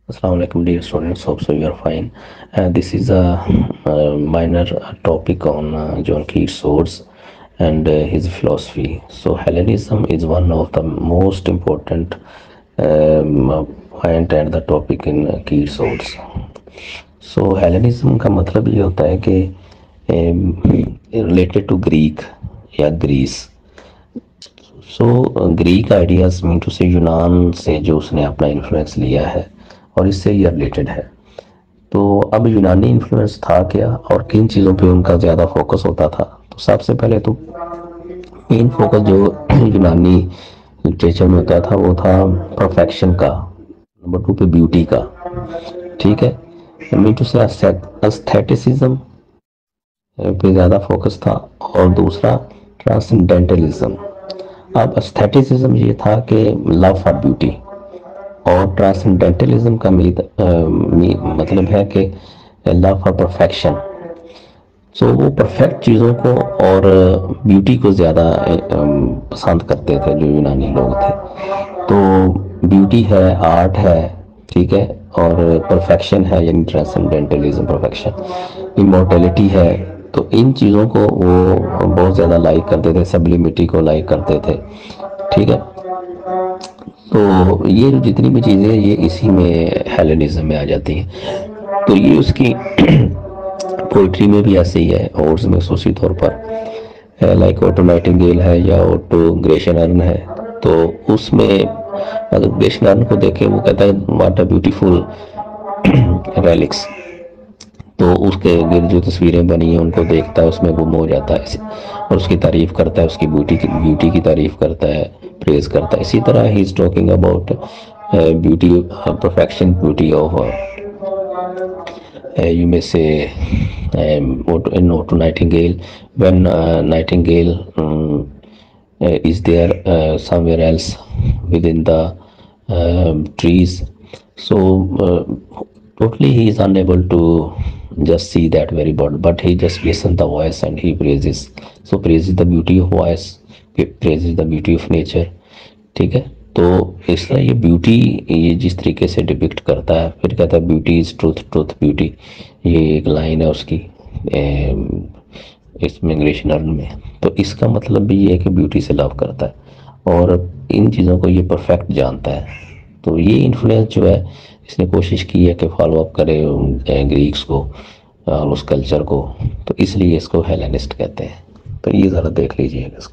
Assalamu alaikum dear students, hope so you are fine. This is a minor topic on John Keats' Swords and his philosophy. So Hellenism is one of the most important point and the topic in Keats' Swords. So Hellenism का मतलब ये होता है कि related to Greek या Greece. So Greek ideas mean to say यूनान से जो उसने अपना इन्फ्लुएंस लिया है और इससे ये रिलेटेड है. तो अब यूनानी इन्फ्लुएंस था क्या और किन चीज़ों पे उनका ज़्यादा फोकस होता था. तो सबसे पहले तो मेन फोकस जो यूनानी लिटरेचर में होता था वो था परफेक्शन का, नंबर 2 पे ब्यूटी का. ठीक है, मीन टू से एस्थेटिसिज्म पे ज़्यादा फोकस था और दूसरा ट्रांसेंडेंटलिज्म. अब एस्थेटिसिज्म ये था कि लव फॉर ब्यूटी और ट्रांसेंडेंटलिज्म का मतलब है कि लव फॉर परफेक्शन. सो वो परफेक्ट चीज़ों को और ब्यूटी को ज़्यादा पसंद करते थे जो यूनानी लोग थे. तो ब्यूटी है, आर्ट है, ठीक है, और परफेक्शन है यानी ट्रांसेंडेंटलिज्म परफेक्शन, इमॉर्टैलिटी है. तो इन चीज़ों को वो बहुत ज़्यादा लाइक करते थे, सब्लिमिटी को लाइक करते थे. ठीक है, तो ये जो जितनी भी चीज़ें ये इसी में हेलेनिज्म में आ जाती हैं. तो ये उसकी पोइट्री में भी ऐसे ही है और उसमें सोसी तौर पर लाइक ओटो नाइटिंगेल है या ओटो ग्रेशनर्न है. तो उसमें अगर ग्रेशनर्न को देखें वो कहता है व्हाट अ ब्यूटीफुल रेलिक्स. तो उसके गिर्द जो तस्वीरें बनी हैं उनको देखता है, उसमें गुम हो जाता है और उसकी तारीफ करता है, उसकी ब्यूटी की तारीफ करता है, प्रेज करता है. इसी तरह he is talking about beauty, perfection beauty of you may say in Otto Nightingale, when Nightingale is there somewhere else within the trees. So totally he is unable to just see that very bird, but he just listens the voice and he praises. So praises the beauty of voice, praises the beauty of nature. ठीक है, तो इस तरह ये beauty ये जिस तरीके से डिपिक्ट करता है, फिर कहता है beauty is truth, truth beauty. ये एक लाइन है उसकी इसमें इंग्लिश नर्न में. तो इसका मतलब भी ये है कि ब्यूटी से लव करता है और इन चीज़ों को ये परफेक्ट जानता है. तो ये इन्फ्लुएंस जो है इसने कोशिश की है कि फॉलो अप करे ग्रीक्स को और उस कल्चर को. तो इसलिए इसको हेलेनिस्ट कहते हैं. तो ये ज़रा देख लीजिएगा.